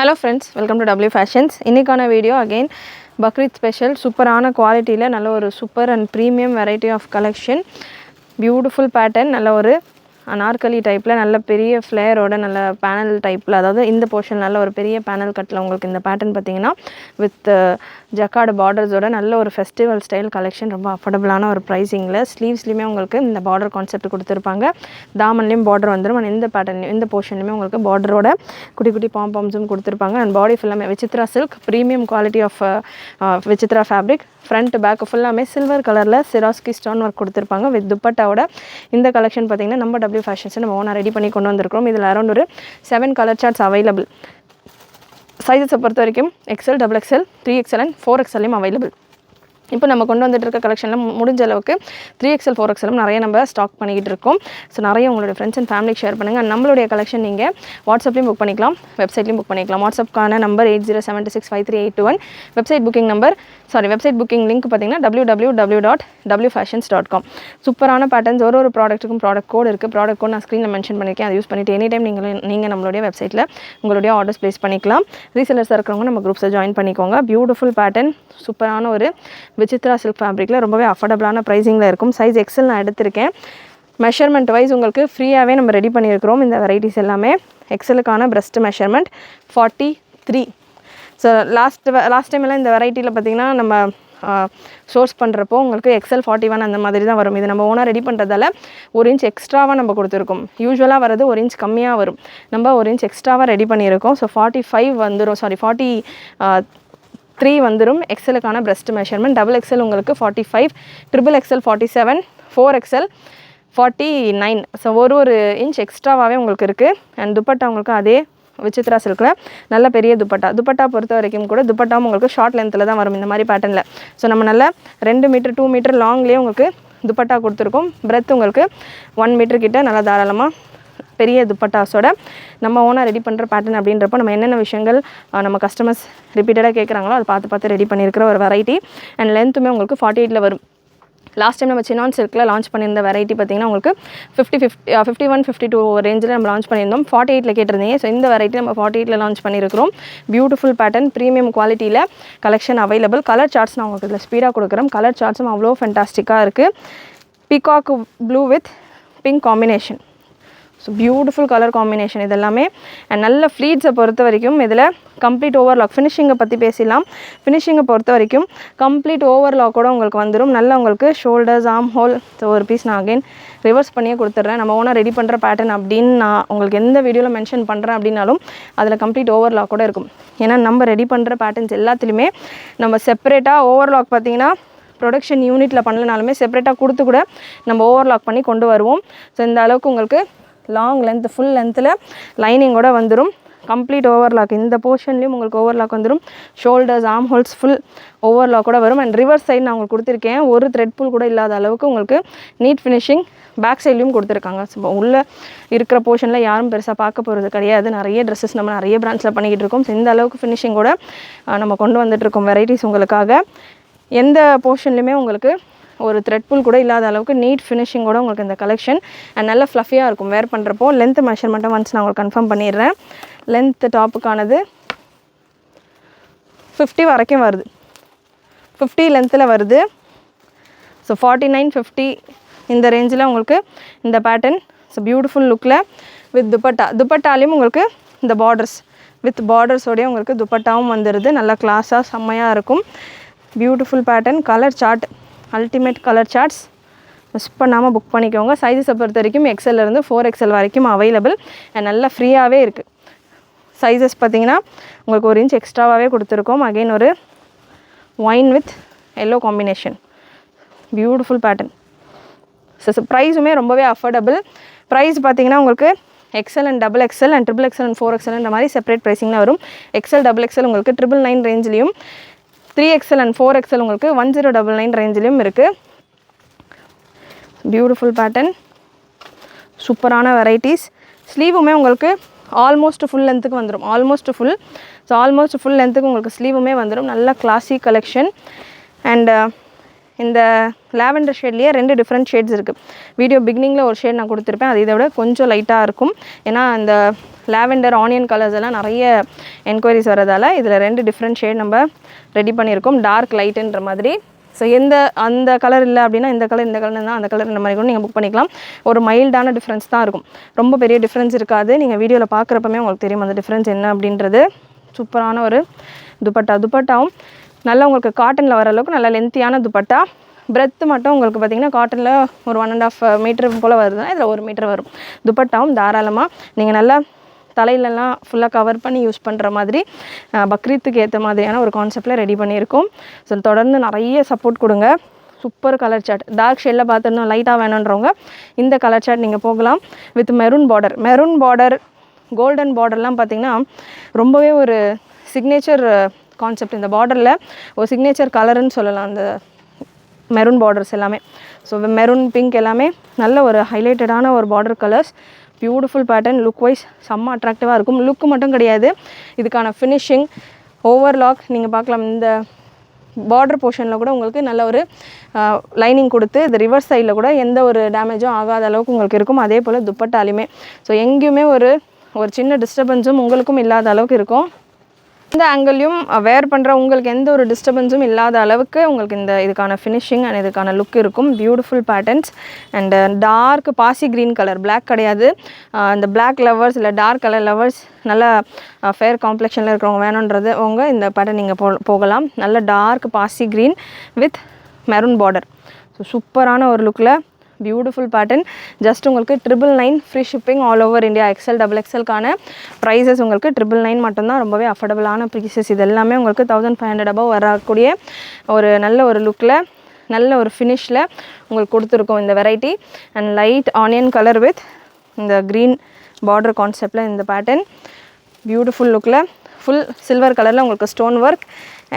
Hello friends, welcome to W Fashions. இன்னைக்கான video again Bakrid special சூப்பரான குவாலிட்டில நல்ல ஒரு super and premium variety of collection. Beautiful pattern, நல்ல ஒரு அனார்கலி டைப்ல நல்ல பெரிய ஃப்ளேரோட நல்ல பேனல் டைப்ல, அதாவது இந்த போர்ஷன் நல்ல ஒரு பெரிய பேனல் கட்ல உங்களுக்கு இந்த பேட்டர்ன் பாத்தீங்கன்னா வித் ஜக்கார்ட் பார்டர்ஸோட நல்ல ஒரு ஃபெஸ்டிவல் ஸ்டைல் கலெக்ஷன். ரொம்ப அஃபோர்டபிளான ஒரு பிரைசிங்ல ஸ்லீவ்ஸ்லயுமே உங்களுக்கு இந்த பார்டர் கான்செப்ட் கொடுத்திருப்பாங்க. தாமன்லயும் பார்டர் வந்துரும். and இந்த பேட்டர்ன் இந்த போர்ஷன்லயுமே உங்களுக்கு பார்டரோட குட்டி குட்டி பாம்பாம்ஸும் கொடுத்திருப்பாங்க. and பாடி ஃபுல்லாமே Vichitra silk premium quality of Vichitra fabric. Front back ஃபுல்லாமே சில்வர் கலர்ல சிராஸ்கி ஸ்டோன் ஒர்க் கொடுத்திருப்பாங்க வித் துப்பட்டாவோட. இந்த கலெக்ஷன் பாத்தீங்கன்னா நம்ம W Fashions நம்ம ஓனா ரெடி பண்ணி கொண்டு வந்திருக்கோம். இதுல அரௌண்ட் ஒரு 7 கலர் சார்ட்ஸ் அவைலபிள். சைஸஸ் பொறுத்த வரைக்கும் XL, XXL, 3XL and 4XL available. இப்போ நம்ம கொண்டு வந்துட்டு இருக்க கலெக்ஷன்ல முடிஞ்ச அளவுக்கு 3XL 4XL நிறைய நம்ம ஸ்டாக் பண்ணிக்கிட்டு இருக்கோம். ஸோ நிறைய உங்களுடைய ஃப்ரெண்ட்ஸ் அண்ட் ஃபேமிலிக்கு ஷேர் பண்ணுங்க. நம்மளுடைய கலெக்ஷன் நீங்க வாட்ஸ்அப்லயும் புக் பண்ணிக்கலாம், வெப்சைட்லயும் புக் பண்ணிக்கலாம். வாட்ஸ்அப்கான number 8076538221. Website booking number website booking link பார்த்தீங்கன்னா www.wfashions.com. சூப்பரான பேட்டர்ன்ஸ் ஒரு ப்ராடக்ட்டுக்கும் ப்ராடக்ட் கோட் இருக்கு. ப்ராடக்ட் கோட் நான் ஸ்க்ரீனில் மென்ஷன் பண்ணியிருக்கேன். அதை யூஸ் பண்ணிட்டு எனி டைம் நீங்க நம்மளுடைய வெப்சைட்ல உங்களுடைய ஆர்டர்ஸ் பிளேஸ் பண்ணிக்கலாம். ரீசெல்லர்ஸ் இருக்கிறவங்க நம்ம குரூப்ஸை ஜாயின் பண்ணிக்கோங்க. பியூட்டிஃபுல் பேட்டர்ன், சூப்பரான ஒரு விசித்ரா சில்க் ஃபேப்ரிக்ல ரொம்பவே அஃபோர்டபிளான பிரைசிங்ல இருக்கும். சைஸ் XL நான் எடுத்திருக்கேன். மெஷர்மெண்ட் வைஸ் உங்களுக்கு ஃப்ரீயாகவே நம்ம ரெடி பண்ணியிருக்கிறோம். இந்த வெரைட்டிஸ் எல்லாமே XLக்கான breast measurement 43. So last time எல்லாம் இந்த வெரைட்டியில் பார்த்தீங்கன்னா நம்ம சோர்ஸ் பண்ணுறப்போ உங்களுக்கு XL 41 அந்த மாதிரி தான் வரும். இது நம்ம ஓனாக ரெடி பண்ணுறதால 1 இன்ச் எக்ஸ்ட்ராவாக நம்ம கொடுத்துருக்கோம். யூஸ்வலாக வரது 1 இன்ச் கம்மியாக வரும். நம்ம 1 இன்ச் எக்ஸ்ட்ராவாக ரெடி பண்ணியிருக்கோம். ஸோ 45 வந்துடும், 43 வந்துடும் XLக்கான பிரஸ்ட் மெஷர்மெண்ட். XXL உங்களுக்கு 45, XXL 47, 4XL 49. ஸோ ஒரு இன்ச் எக்ஸ்ட்ராவாகவே உங்களுக்கு இருக்குது. அண்ட் துப்பட்டா உங்களுக்கு அதே விசித்ரா சில்கில் நல்ல பெரிய துப்பட்டா பொறுத்த வரைக்கும் கூட துப்பட்டாவும் உங்களுக்கு ஷார்ட் லென்த்தில் தான் வரும் இந்த மாதிரி பேட்டர்னில். ஸோ நம்ம நல்ல 2 மீட்டர் 2 மீட்டர் லாங்லேயே உங்களுக்கு துப்பட்டா கொடுத்துருக்கோம். பிரெத் உங்களுக்கு 1 மீட்டர் கிட்ட நல்லா தாராளமாக பெரிய துப்பட்டாஸோட நம்ம ஓனாக ரெடி பண்ணுற பேட்டர்ன் அப்படின்றப்போ நம்ம என்னென்ன விஷயங்கள் நம்ம கஸ்டமர்ஸ் ரிப்பீட்டடாக கேட்குறாங்களோ அதை பார்த்து ரெடி பண்ணியிருக்கிற ஒரு வெரைட்டி. அண்ட் லென்த்துமே உங்களுக்கு 48ல் வரும். லாஸ்ட் டைம் நம்ம சின்னான் சில்கில் லான்ச் பண்ணியிருந்த வெரைட்டி பார்த்தீங்கன்னா உங்களுக்கு 51, 52 ரேஞ்சில் நம்ம லான்ச் பண்ணியிருந்தோம். 48ல் கேட்டிருந்தீங்க. ஸோ இந்த வெரைட்டி நம்ம 48ல் லான்ச் பண்ணியிருக்கிறோம். பியூட்டிஃபுல் பேட்டர்ன், ப்ரீமியம் குவாலிட்டியில் கலெக்ஷன் அவைலபிள். கலர் சார்ட்ஸ் நான் உங்களுக்கு இதில் ஸ்பீடாக கொடுக்குறேன். கலர் சார்ட்ஸும் அவ்வளோ ஃபென்டாஸ்டிக்காக இருக்குது. Peacock blue with pink combination. So beautiful colour combination இது எல்லாமே. அண்ட் நல்ல ஃப்ளீட்ஸை பொறுத்த வரைக்கும் இதில் கம்ப்ளீட் ஓவர்லாக். ஃபினிஷிங்கை பற்றி பேசிடலாம். ஃபினிஷிங்கை பொறுத்த வரைக்கும் கம்ப்ளீட் ஓவர்லாக்கோட உங்களுக்கு வந்துடும். நல்லா உங்களுக்கு ஷோல்டர்ஸ், ஆர்ம் ஹோல். ஸோ ஒரு பீஸ் நான் அகைன் ரிவர்ஸ் பண்ணியே கொடுத்துட்றேன். நம்ம ஓனாக ரெடி பண்ணுற பேட்டர்ன் அப்படின்னு நான் உங்களுக்கு எந்த வீடியோவில் மென்ஷன் பண்ணுறேன் அப்படின்னாலும் அதில் கம்ப்ளீட் ஓவர்லாக்கோட இருக்கும். ஏன்னா நம்ம ரெடி பண்ணுற பேட்டர்ன்ஸ் எல்லாத்துலேயுமே நம்ம செப்பரேட்டாக ஓவர்லாக் பார்த்தீங்கன்னா ப்ரொடக்ஷன் யூனிட்டில் பண்ணலனாலுமே செப்பரேட்டாக கொடுத்து கூட நம்ம ஓவர்லாக் பண்ணி கொண்டு வருவோம். ஸோ இந்த அளவுக்கு உங்களுக்கு லாங் லென்த் ஃபுல் லென்த்தில் லைனிங்கோட வந்துடும். கம்ப்ளீட் ஓவர்லாக் இந்த போர்ஷன்லேயும் உங்களுக்கு ஓவர்லாக் வந்துடும். ஷோல்டர்ஸ், ஆர்ம் ஹோல்ஸ் ஃபுல் ஓவர்லாக்கோட வரும். அண்ட் ரிவர்ஸ் சைடு நான் உங்களுக்கு கொடுத்துருக்கேன். ஒரு த்ரெட் புல் கூட இல்லாத அளவுக்கு உங்களுக்கு நீட் ஃபினிஷிங் பேக் சைட்லையும் கொடுத்துருக்காங்க. ஸோ உள்ளே இருக்கிற போர்ஷனில் யாரும் பெருசாக பார்க்க போகிறது கிடையாது. நிறைய ட்ரெஸ்ஸஸ் நம்ம நிறைய பிராண்ட்ஸில் பண்ணிக்கிட்டு இருக்கோம். ஸோ இந்த அளவுக்கு ஃபினிஷிங்கோட நம்ம கொண்டு வந்துட்டுருக்கோம் வெரைட்டிஸ் உங்களுக்காக. எந்த போர்ஷன்லையுமே உங்களுக்கு ஒரு த்ரெட் புல் கூட இல்லாத அளவுக்கு நீட் ஃபினிஷிங்கோட உங்களுக்கு இந்த கலெக்ஷன். அண்ட் நல்லா ஃப்ளஃபியாக இருக்கும் வேர் பண்ணுறப்போ. லென்த் மெஷர்மெண்ட்டை ஒன்ஸ் நான் உங்களுக்கு கன்ஃபார்ம் பண்ணிடுறேன். லென்த் டாப்புக்கானது 50 வரைக்கும் வருது. 50 லென்த்தில் வருது. ஸோ 49, 50 இந்த ரேஞ்சில் உங்களுக்கு இந்த பேட்டர்ன். ஸோ பியூட்டிஃபுல் லுக்கில் வித் துப்பட்டாலையும் உங்களுக்கு இந்த பார்டர்ஸ் வித் பார்டர்ஸோடய உங்களுக்கு துப்பட்டாவும் வந்துடுது. நல்லா கிளாஸாக செம்மையாக இருக்கும். Beautiful pattern. Colour chart ultimate colour charts miss பண்ணாமல் புக் பண்ணிக்கோங்க. சைஸஸை பொறுத்த வரைக்கும் XLலேருந்து 4XL வரைக்கும் அவைலபிள். அண்ட் நல்லா ஃப்ரீயாகவே இருக்குது. சைஸஸ் பார்த்தீங்கன்னா உங்களுக்கு 1 இன்ச் எக்ஸ்ட்ராவாகவே கொடுத்துருக்கோம். அகெயின் ஒரு wine with yellow combination. Beautiful pattern. So ப்ரைஸுமே ரொம்பவே அஃபோர்டபுள். ப்ரைஸ் பார்த்தீங்கன்னா உங்களுக்கு XL and XXL and XXL and 4XL இந்த மாதிரி செப்பரேட் ப்ரைஸிங்கில் வரும். XL, XXL உங்களுக்கு 999 ரேஞ்சிலையும், 3XL and 4XL உங்களுக்கு 1099 ரேஞ்சிலையும் இருக்குது. பியூட்டிஃபுல் பேட்டர்ன், சூப்பரான வெரைட்டிஸ். ஸ்லீவுமே உங்களுக்கு ஆல்மோஸ்ட் ஃபுல் லென்த்துக்கு வந்துடும். ஆல்மோஸ்ட் ஃபுல் லென்த்துக்கு உங்களுக்கு ஸ்லீவுமே வந்துடும். நல்ல கிளாசி கலெக்ஷன். அண்ட் இந்த லாவெண்டர் ஷேட்லேயே 2 டிஃப்ரெண்ட் ஷேட்ஸ் இருக்குது. வீடியோ பிகினிங்கில் ஒரு ஷேட் நான் கொடுத்துருப்பேன். அது இதை விட கொஞ்சம் லைட்டாக இருக்கும். ஏன்னா இந்த லாவெண்டர் ஆனியன் கலர்ஸ் எல்லாம் நிறைய என்கொயரிஸ் வரதால் இதில் 2 டிஃப்ரெண்ட் ஷேட் நம்ம ரெடி பண்ணியிருக்கோம். டார்க் லைட்டுன்ற மாதிரி. ஸோ அந்த கலர் இல்லை அப்படின்னா இந்த கலர் தான் அந்த கலர் இந்த மாதிரி கூட நீங்கள் புக் பண்ணிக்கலாம். ஒரு மைல்டான டிஃப்ரென்ஸ் தான் இருக்கும், ரொம்ப பெரிய டிஃப்ரென்ஸ் இருக்காது. நீங்கள் வீடியோவில் பார்க்குறப்பமே உங்களுக்கு தெரியும் அந்த டிஃப்ரென்ஸ் என்ன அப்படின்றது. சூப்பரான ஒரு துப்பட்டாவும் நல்லா உங்களுக்கு காட்டனில் வர அளவுக்கு நல்லா லென்த்தியான துப்பட்டா. பிரெத்து மட்டும் உங்களுக்கு பார்த்திங்கன்னா காட்டனில் ஒரு 1.5 மீட்டர் போல் வருதுன்னா இதில் 1 மீட்டர் வரும். துப்பட்டாவும் தாராளமாக நீங்கள் நல்லா தலையிலலாம் ஃபுல்லாக கவர் பண்ணி யூஸ் பண்ணுற மாதிரி பக்ரீத்துக்கு ஏற்ற மாதிரியான ஒரு கான்செப்டில் ரெடி பண்ணியிருக்கோம். ஸோ தொடர்ந்து நிறைய சப்போர்ட் கொடுங்க. சூப்பர் கலர் சார்ட், டார்க் ஷேடில் பார்த்துருந்தோம் லைட்டாக வேணுன்றவங்க இந்த கலர் சார்ட் நீங்கள் போகலாம். வித் மெரூன் பார்டர் கோல்டன் பார்டர்லாம் பார்த்திங்கன்னா ரொம்பவே ஒரு சிக்னேச்சர் கான்செப்ட். இந்த பார்டரில் ஒரு சிக்னேச்சர் கலருன்னு சொல்லலாம் அந்த மெரூன் பார்டர்ஸ் எல்லாமே. ஸோ மெரூன் பிங்க் எல்லாமே நல்ல ஒரு ஹைலைட்டடான ஒரு border colours. Beautiful pattern, look wise செம்ம அட்ராக்டிவாக இருக்கும். லுக்கு மட்டும் கிடையாது, இதுக்கான ஃபினிஷிங் ஓவர்லாக் நீங்கள் பார்க்கலாம். இந்த பார்டர் போர்ஷனில் கூட உங்களுக்கு நல்ல ஒரு லைனிங் கொடுத்து இது ரிவர்ஸ் சைடில் கூட எந்த ஒரு டேமேஜும் ஆகாத அளவுக்கு உங்களுக்கு இருக்கும். அதே போல் துப்பட்டாலுமே ஸோ எங்கேயுமே ஒரு சின்ன டிஸ்டர்பன்ஸும் உங்களுக்கும் இல்லாத அளவுக்கு இருக்கும். இந்த ஆங்கிளையும் வேர் பண்ணுற உங்களுக்கு எந்த ஒரு டிஸ்டர்பன்ஸும் இல்லாத அளவுக்கு உங்களுக்கு இதுக்கான ஃபினிஷிங் அண்ட் இதுக்கான லுக் இருக்கும். பியூட்டிஃபுல் பேட்டர்ன்ஸ் அண்ட் டார்க் பாசி க்ரீன் கலர், பிளாக் கிடையாது. இந்த பிளாக் லவர்ஸ் இல்லை டார்க் கலர் லவர்ஸ், நல்லா ஃபேர் காம்ப்ளெக்ஷனில் இருக்கிறவங்க வேணுன்றது இந்த பேட்டர்ன் நீங்கள் போகலாம். நல்ல டார்க் பாசி green with maroon border. So சூப்பரான ஒரு லுக்கில் பியூட்டிஃபுல் பேட்டர்ன். ஜஸ்ட் உங்களுக்கு 999 free shipping all over India. XL XXLக்கான ப்ரைஸஸ் உங்களுக்கு 999 மட்டும்தான். ரொம்பவே அஃபோர்டபுளான ப்ரைஸஸ். இது எல்லாமே உங்களுக்கு 1500 above வரக்கூடிய ஒரு நல்ல ஒரு லுக்கில் நல்ல ஒரு ஃபினிஷில் உங்களுக்கு கொடுத்துருக்கோம் இந்த variety. And light onion colour with இந்த க்ரீன் பார்டர் கான்செப்டில் இந்த பேட்டர்ன் பியூட்டிஃபுல் லுக்கில் ஃபுல் சில்வர் கலரில் உங்களுக்கு ஸ்டோன் ஒர்க்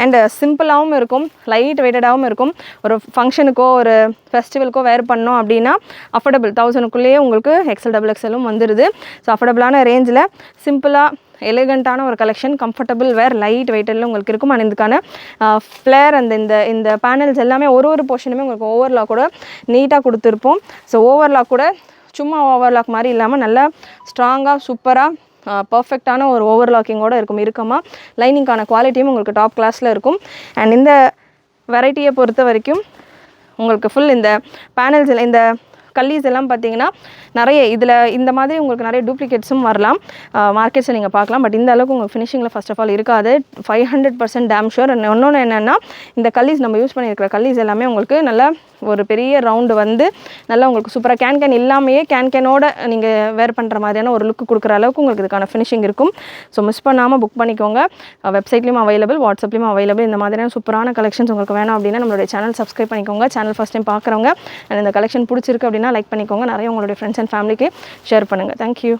அண்ட் சிம்பிளாகவும் இருக்கும், லைட் வெயிட்டடாகவும் இருக்கும். ஒரு ஃபங்க்ஷனுக்கோ ஒரு ஃபெஸ்டிவலுக்கோ வேர் பண்ணோம் அப்படின்னா அஃபோர்டபுள் 1000க்குள்ளேயே உங்களுக்கு XL XXLம் வந்துடுது. ஸோ அஃபோர்டபுளான ரேஞ்சில் சிம்பிளாக எலிகண்ட்டான ஒரு கலெக்ஷன், கம்ஃபர்டபுள் வேர், லைட் வெயிட்டில் உங்களுக்கு இருக்கும். அண்ட் இதுக்கான ஃப்ளேர் அந்த இந்த பேனல்ஸ் எல்லாமே ஒரு போர்ஷனுமே உங்களுக்கு ஓவர்லாக் கூட நீட்டாக கொடுத்துருப்போம். ஸோ ஓவர்லாக் கூட சும்மா ஓவர்லாக் மாதிரி இல்லாமல் நல்லா ஸ்ட்ராங்காக சூப்பராக பர்ஃபெக்டான ஒரு ஓவர்லாக்கிங்கோடு இருக்கும். இருக்கமாக லைனிங்கான குவாலிட்டியும் உங்களுக்கு டாப் கிளாஸில் இருக்கும். அண்ட் இந்த வெரைட்டியை பொறுத்த வரைக்கும் உங்களுக்கு ஃபுல் இந்த பேனல்ஸ் இந்த கல்லீஸ் எல்லாம் பார்த்தீங்கன்னா நிறைய இதில் இந்த மாதிரி உங்களுக்கு நிறைய டூப்ளிகேட்ஸும் வரலாம், மார்க்கெட்ஸில் நீங்கள் பார்க்கலாம். பட் இந்த அளவுக்கு உங்களுக்கு ஃபினிஷிங்கில் ஃபர்ஸ்ட் ஆஃப் ஆல் இருக்காது. 500% டேம் ஷூர். இன்னொன்று என்னென்னா இந்த கல்லீஸ் நம்ம யூஸ் பண்ணியிருக்கிற கல்லீஸ் எல்லாமே உங்களுக்கு நல்லா ஒரு பெரிய ரவுண்டு வந்து நல்லா உங்களுக்கு சூப்பராக கேன் இல்லாமையே கேனோட நீங்கள் வேர் பண்ணுற மாதிரியான ஒரு லுக்கு கொடுக்குற அளவுக்கு உங்களுக்கு இதுக்கான ஃபினிஷிங் இருக்கும். ஸோ மிஸ் பண்ணாமல் புக் பண்ணிக்கோங்க. வெப்சைட்லேயும் அவைலபிள், வாட்ஸ்அப்லேயும் அவைலபிள். இந்த மாதிரியான சூப்பரான கலெக்ஷன்ஸ் உங்களுக்கு வேணும் அப்படின்னா நம்மளுடைய சேனல் சப்ஸ்கிரைப் பண்ணிக்கோங்க. சேனல் ஃபஸ்ட் டைம் பார்க்குறவங்க அண்ட் இந்த கலெக்ஷன் பிடிச்சிருக்கு அப்படின்னா லைக் பண்ணிக்கோங்க. நிறைய உங்களுடைய ஃப்ரெண்ட்ஸ் அண்ட் ஃபேமிலிக்கு ஷேர் பண்ணுங்கள். தேங்க்யூ.